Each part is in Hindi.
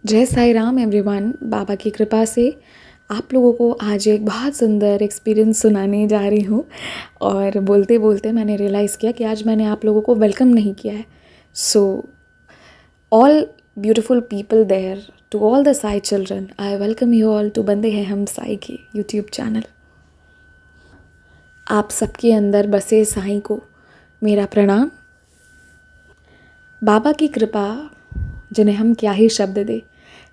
जय साई राम एवरीवन। बाबा की कृपा से आप लोगों को आज एक बहुत सुंदर एक्सपीरियंस सुनाने जा रही हूँ। और बोलते बोलते मैंने रियलाइज़ किया कि आज मैंने आप लोगों को वेलकम नहीं किया है। So all beautiful people there, to all the Sai children, I welcome you all to बंदे हैं हम साई के यूट्यूब चैनल। आप सबके अंदर बसे साई को मेरा प्रणाम। बाबा की कृपा जिन्हें हम क्या ही शब्द दें,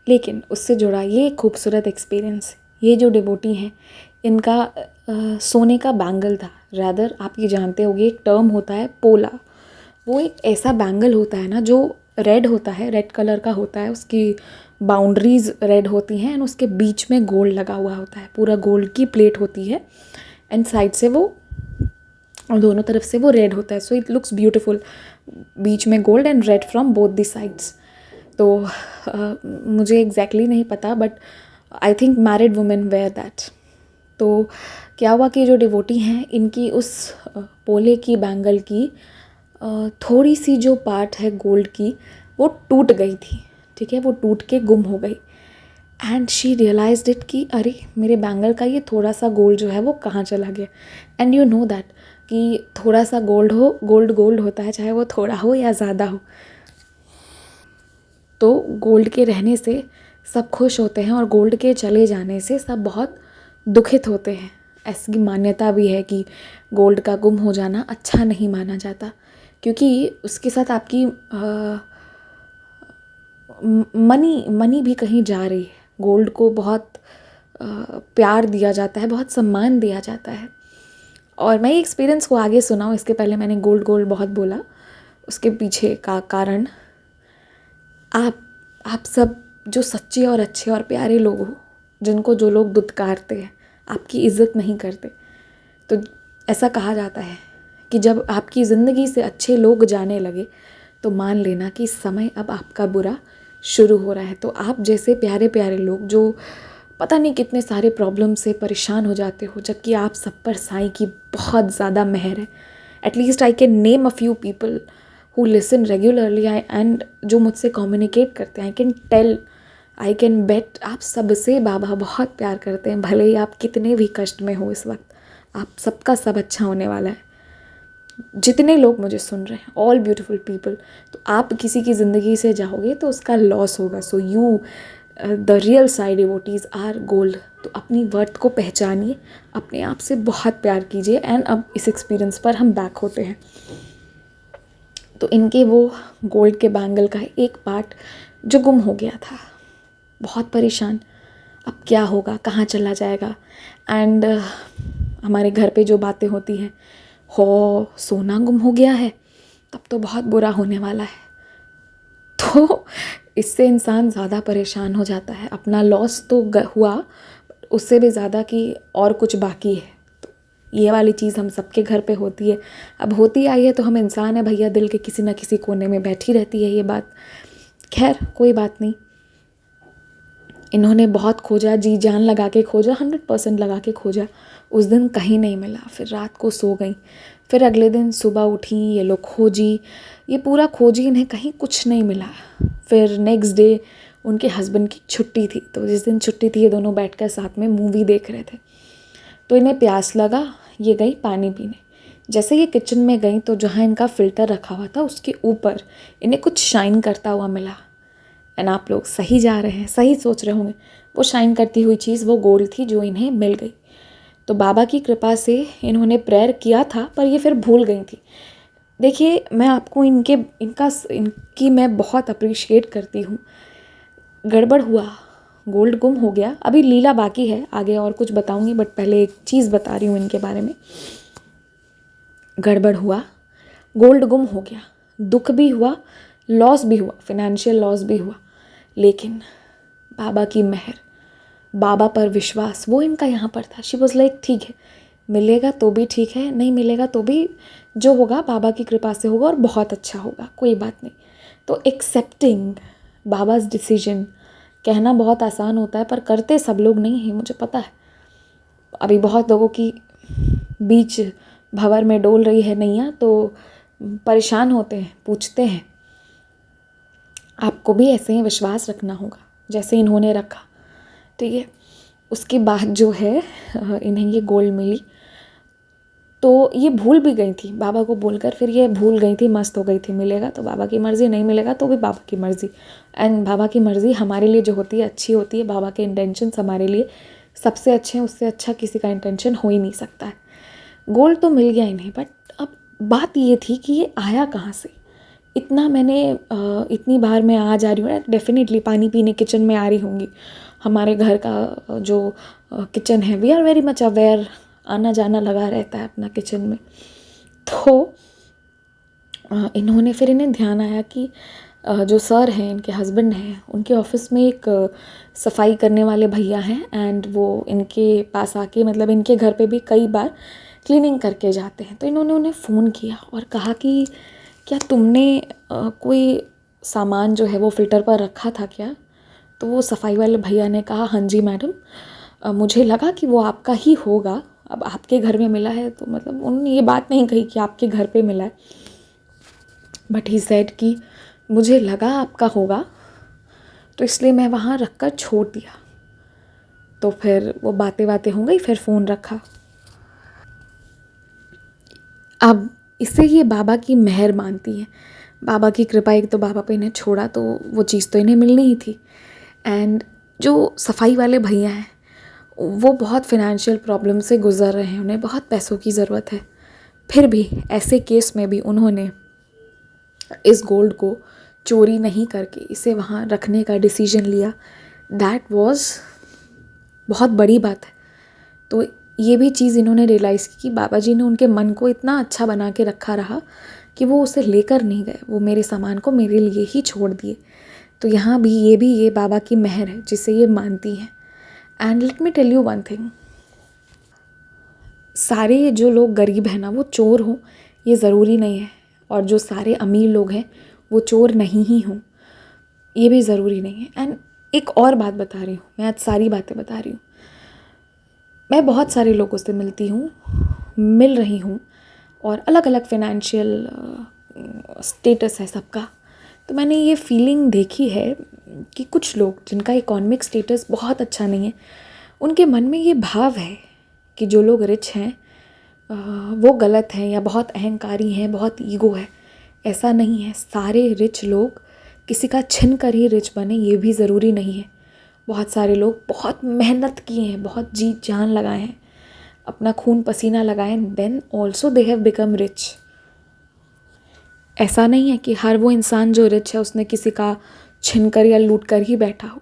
लेकिन उससे जुड़ा ये खूबसूरत एक्सपीरियंस, ये जो डिवोटी हैं इनका सोने का बैंगल था। रादर आप ये जानते होंगे एक टर्म होता है पोला। वो एक ऐसा बैंगल होता है ना जो रेड होता है, रेड कलर का होता है, उसकी बाउंड्रीज रेड होती हैं एंड उसके बीच में गोल्ड लगा हुआ होता है, पूरा गोल्ड की प्लेट होती है एंड साइड से वो और दोनों तरफ से वो रेड होता है। सो इट लुक्स ब्यूटीफुल, बीच में gold and red from both the sides. तो मुझे एग्जैक्टली नहीं पता but I think married women wear that. तो क्या हुआ कि जो डिवोटी हैं इनकी उस पोले की बैंगल की थोड़ी सी जो पार्ट है गोल्ड की वो टूट गई थी। ठीक है, वो टूट के गुम हो गई एंड शी रियलाइज्ड इट कि अरे मेरे बैंगल का ये थोड़ा सा गोल्ड जो है वो कहाँ चला गया। एंड यू नो दैट कि थोड़ा सा गोल्ड हो, गोल्ड गोल्ड होता है, चाहे वो थोड़ा हो या ज़्यादा हो। तो गोल्ड के रहने से सब खुश होते हैं और गोल्ड के चले जाने से सब बहुत दुखित होते हैं। ऐसी मान्यता भी है कि गोल्ड का गुम हो जाना अच्छा नहीं माना जाता, क्योंकि उसके साथ आपकी मनी भी कहीं जा रही है। गोल्ड को बहुत प्यार दिया जाता है, बहुत सम्मान दिया जाता है। और मैं ये एक्सपीरियंस को आगे सुनाऊँ इसके पहले मैंने गोल्ड गोल्ड बहुत बोला, उसके पीछे का कारण आप सब जो सच्चे और अच्छे और प्यारे लोग हो, जिनको जो लोग दुत्कारते हैं, आपकी इज़्ज़त नहीं करते, तो ऐसा कहा जाता है कि जब आपकी ज़िंदगी से अच्छे लोग जाने लगे तो मान लेना कि समय अब आपका बुरा शुरू हो रहा है। तो आप जैसे प्यारे प्यारे लोग जो पता नहीं कितने सारे प्रॉब्लम से परेशान हो जाते हो, जबकि आप सब पर साईं की बहुत ज़्यादा मेहर है। At least I can name a few people who listen regularly and जो मुझसे कम्युनिकेट करते हैं। I can tell, I can bet, आप सबसे बाबा बहुत प्यार करते हैं। भले ही आप कितने भी कष्ट में हो इस वक्त, आप सबका सब अच्छा होने वाला है। जितने लोग मुझे सुन रहे हैं, ऑल ब्यूटीफुल पीपल, तो आप किसी की ज़िंदगी से जाओगे तो उसका लॉस होगा। So you the real Sai devotees are gold. तो अपनी वर्थ को पहचानिए, अपने आप से बहुत प्यार कीजिए। एंड अब इस एक्सपीरियंस पर हम बैक होते हैं। तो इनके वो गोल्ड के बैंगल का एक पार्ट जो गुम हो गया था, बहुत परेशान, अब क्या होगा, कहाँ चला जाएगा। एंड हमारे घर पे जो बातें होती हैं, हो सोना गुम हो गया है तब तो बहुत बुरा होने वाला है। तो इससे इंसान ज़्यादा परेशान हो जाता है। अपना लॉस तो हुआ, उससे भी ज़्यादा कि और कुछ बाकी है। तो ये वाली चीज़ हम सबके घर पे होती है। अब होती आई है तो हम इंसान है भैया, दिल के किसी ना किसी कोने में बैठी रहती है ये बात। खैर कोई बात नहीं, इन्होंने बहुत खोजा, जी जान लगा के खोजा, 100% लगा के खोजा। उस दिन कहीं नहीं मिला, फिर रात को सो गई। फिर अगले दिन सुबह उठी, ये लोग खोजी, ये पूरा खोजी, इन्हें कहीं कुछ नहीं मिला। फिर नेक्स्ट डे उनके हस्बैंड की छुट्टी थी, तो जिस दिन छुट्टी थी ये दोनों बैठकर साथ में मूवी देख रहे थे। तो इन्हें प्यास लगा, ये गई पानी पीने। जैसे ये किचन में गई तो जहाँ इनका फ़िल्टर रखा हुआ था उसके ऊपर इन्हें कुछ शाइन करता हुआ मिला। एंड आप लोग सही जा रहे हैं, सही सोच रहे होंगे, वो शाइन करती हुई चीज़ वो गोल्ड थी जो इन्हें मिल गई। तो बाबा की कृपा से इन्होंने प्रेयर किया था पर ये फिर भूल गई थी। देखिए, मैं आपको इनकी मैं बहुत अप्रिशिएट करती हूँ। गड़बड़ हुआ, गोल्ड गुम हो गया, अभी लीला बाकी है, आगे और कुछ बताऊंगी, बट पहले एक चीज़ बता रही हूँ इनके बारे में। गड़बड़ हुआ, गोल्ड गुम हो गया, दुख भी हुआ, लॉस भी हुआ, फिनेंशियल लॉस भी हुआ, लेकिन बाबा की मेहर, बाबा पर विश्वास, वो इनका यहाँ पर था। शी वॉज लाइक ठीक है, मिलेगा तो भी ठीक है, नहीं मिलेगा तो भी जो होगा बाबा की कृपा से होगा और बहुत अच्छा होगा, कोई बात नहीं। तो एक्सेप्टिंग बाबाज डिसीजन, कहना बहुत आसान होता है पर करते सब लोग नहीं हैं, मुझे पता है। अभी बहुत लोगों की बीच भंवर में डोल रही है नैया, तो परेशान होते हैं, पूछते हैं। आपको भी ऐसे ही विश्वास रखना होगा। जैसे इन्होंने रखा, ठीक है। उसके बाद जो है इन्हें ये गोल्ड मिली, तो ये भूल भी गई थी बाबा को बोलकर, फिर ये भूल गई थी, मस्त हो गई थी, मिलेगा तो बाबा की मर्ज़ी, नहीं मिलेगा तो भी बाबा की मर्ज़ी। एंड बाबा की मर्ज़ी हमारे लिए जो होती है अच्छी होती है, बाबा के इंटेंशंस हमारे लिए सबसे अच्छे हैं, उससे अच्छा किसी का इंटेंशन हो ही नहीं सकता है। गोल्ड तो मिल गया इन्हें, बट अब बात ये थी कि ये आया कहाँ से। इतना मैंने इतनी बार मैं आ जा रही हूँ, डेफिनेटली पानी पीने किचन में आ रही होंगी, हमारे घर का जो किचन है, we are very much aware, आना जाना लगा रहता है अपना किचन में। तो इन्होंने फिर इन्हें ध्यान आया कि जो सर हैं, इनके हस्बैंड हैं, उनके ऑफिस में एक सफाई करने वाले भैया हैं, एंड वो इनके पास आके, मतलब इनके घर पे भी कई बार क्लीनिंग करके जाते हैं। तो इन्होंने उन्हें फ़ोन किया और कहा कि क्या तुमने कोई सामान जो है वो फ़िल्टर पर रखा था क्या? तो वो सफाई वाले भैया ने कहा, हाँ जी मैडम, मुझे लगा कि वो आपका ही होगा, अब आपके घर में मिला है, तो मतलब उन्होंने ये बात नहीं कही कि आपके घर पे मिला है, बट ही सेड कि मुझे लगा आपका होगा, तो इसलिए मैं वहाँ रख कर छोड़ दिया। तो फिर वो बातें बातें हो गई, फिर फ़ोन रखा। अब इससे ये बाबा की मेहर मानती हैं, बाबा की कृपा, एक तो बाबा पे इन्हें छोड़ा तो वो चीज़ तो इन्हें मिलनी ही थी। एंड जो सफाई वाले भैया हैं वो बहुत फिनेंशियल प्रॉब्लम से गुज़र रहे हैं, उन्हें बहुत पैसों की ज़रूरत है, फिर भी ऐसे केस में भी उन्होंने इस गोल्ड को चोरी नहीं करके इसे वहाँ रखने का डिसीजन लिया। दैट वाज बहुत बड़ी बात है। तो ये भी चीज़ इन्होंने रियलाइज़ की कि बाबा जी ने उनके मन को इतना अच्छा बना के रखा रहा कि वो उसे लेकर नहीं गए, वो मेरे सामान को मेरे लिए ही छोड़ दिए। तो यहाँ भी ये बाबा की मेहर है जिसे ये मानती हैं। And let me tell you one thing, सारे जो लोग गरीब हैं ना वो चोर हों ये ज़रूरी नहीं है, और जो सारे अमीर लोग हैं वो चोर नहीं ही हों ये भी ज़रूरी नहीं है। एंड एक और बात बता रही हूँ, मैं आज सारी बातें बता रही हूँ। मैं बहुत सारे लोगों से मिल रही हूँ, और अलग अलग फिनेंशियल स्टेटस है सबका। तो मैंने ये फीलिंग देखी है कि कुछ लोग जिनका इकोनॉमिक स्टेटस बहुत अच्छा नहीं है, उनके मन में ये भाव है कि जो लोग रिच हैं वो गलत हैं या बहुत अहंकारी हैं, बहुत ईगो है। ऐसा नहीं है, सारे रिच लोग किसी का छिन कर ही रिच बने ये भी ज़रूरी नहीं है। बहुत सारे लोग बहुत मेहनत किए हैं, बहुत जी जान लगाए हैं, अपना खून पसीना लगाए, then also they have become rich. ऐसा नहीं है कि हर वो इंसान जो रिच है उसने किसी का छिन कर या लूट कर ही बैठा हो।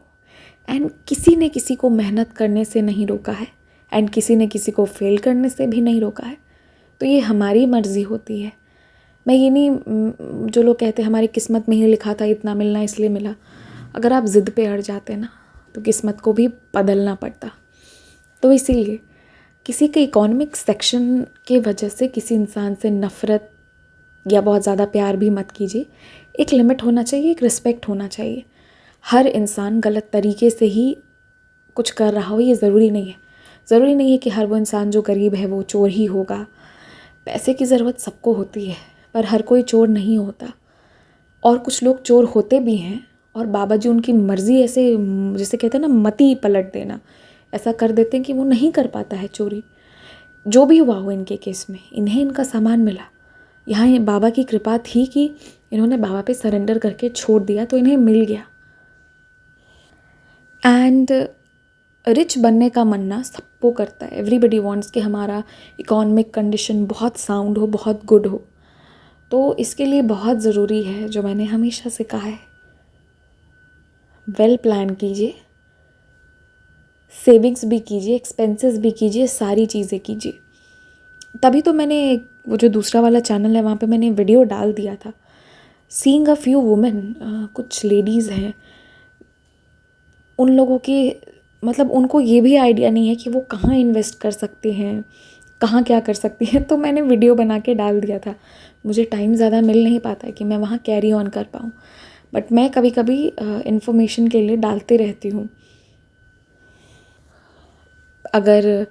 एंड किसी ने किसी को मेहनत करने से नहीं रोका है, एंड किसी ने किसी को फेल करने से भी नहीं रोका है। तो ये हमारी मर्ज़ी होती है। मैं ये नहीं, जो लोग कहते हैं हमारी किस्मत में ही लिखा था इतना मिलना इसलिए मिला, अगर आप ज़िद पे अड़ जाते ना तो किस्मत को भी बदलना पड़ता। तो इसीलिए किसी के इकोनॉमिक सेक्शन के वजह से किसी इंसान से नफ़रत या बहुत ज़्यादा प्यार भी मत कीजिए। एक लिमिट होना चाहिए, एक रिस्पेक्ट होना चाहिए। हर इंसान गलत तरीके से ही कुछ कर रहा हो ये ज़रूरी नहीं है। ज़रूरी नहीं है कि हर वो इंसान जो गरीब है वो चोर ही होगा। पैसे की ज़रूरत सबको होती है, पर हर कोई चोर नहीं होता। और कुछ लोग चोर होते भी हैं, और बाबा जी उनकी मर्ज़ी ऐसे, जैसे कहते हैं ना, मति पलट देना, ऐसा कर देते हैं कि वो नहीं कर पाता है चोरी। जो भी हुआ हो इनके केस में, इन्हें इनका सामान मिला। यहाँ ये बाबा की कृपा थी कि इन्होंने बाबा पे सरेंडर करके छोड़ दिया तो इन्हें मिल गया। एंड रिच बनने का मन ना सबको करता है, एवरीबडी वांट्स कि हमारा इकोनॉमिक कंडीशन बहुत साउंड हो, बहुत गुड हो। तो इसके लिए बहुत ज़रूरी है, जो मैंने हमेशा से कहा है, वेल प्लान कीजिए, सेविंग्स भी कीजिए, एक्सपेंसेस भी कीजिए, सारी चीज़ें कीजिए। तभी तो मैंने वो जो दूसरा वाला चैनल है वहाँ पे मैंने वीडियो डाल दिया था, सीइंग अ फ्यू वुमेन, कुछ लेडीज़ हैं, उन लोगों की मतलब उनको ये भी आइडिया नहीं है कि वो कहाँ इन्वेस्ट कर सकते हैं, कहाँ क्या कर सकती हैं। तो मैंने वीडियो बना के डाल दिया था। मुझे टाइम ज़्यादा मिल नहीं पाता है कि मैं वहाँ कैरी ऑन कर पाऊँ, बट मैं कभी कभी इन्फॉर्मेशन के लिए डालते रहती हूँ। अगर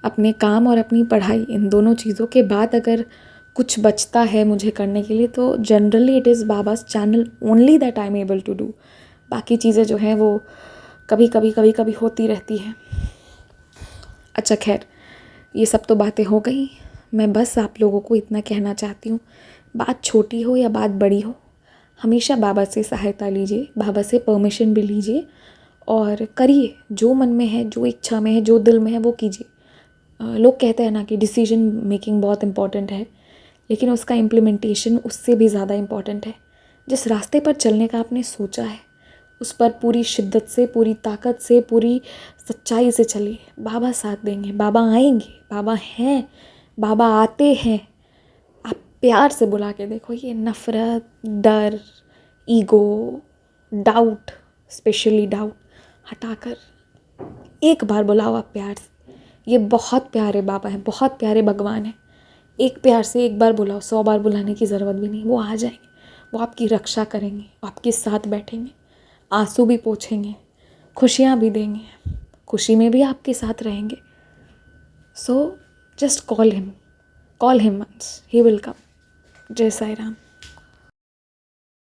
अपने काम और अपनी पढ़ाई इन दोनों चीज़ों के बाद अगर कुछ बचता है मुझे करने के लिए, तो जनरली इट इज़ बाबास channel only that I am able to do. बाकी चीज़ें जो हैं वो कभी कभी होती रहती है। अच्छा खैर, ये सब तो बातें हो गई। मैं बस आप लोगों को इतना कहना चाहती हूँ, बात छोटी हो या बात बड़ी हो, हमेशा बाबा से सहायता लीजिए, बाबा से परमिशन भी लीजिए और करिए जो मन में है, जो इच्छा में है, जो दिल में है वो कीजिए। लोग कहते हैं ना कि डिसीजन मेकिंग बहुत इम्पॉर्टेंट है, लेकिन उसका इम्प्लीमेंटेशन उससे भी ज़्यादा इम्पॉर्टेंट है। जिस रास्ते पर चलने का आपने सोचा है उस पर पूरी शिद्दत से, पूरी ताकत से, पूरी सच्चाई से चलिए। बाबा साथ देंगे, बाबा आएंगे, बाबा हैं, बाबा आते हैं। आप प्यार से बुला के देखो, ये नफ़रत, डर, ईगो, डाउट, स्पेशली डाउट हटाकर एक बार बुलाओ आप प्यार से। ये बहुत प्यारे बाबा हैं, बहुत प्यारे भगवान हैं। एक प्यार से एक बार बुलाओ, 100 बार बुलाने की ज़रूरत भी नहीं। वो आ जाएंगे, वो आपकी रक्षा करेंगे, आपके साथ बैठेंगे, आंसू भी पोंछेंगे, खुशियाँ भी देंगे, खुशी में भी आपके साथ रहेंगे। So just call him once, he will come. जय साई राम।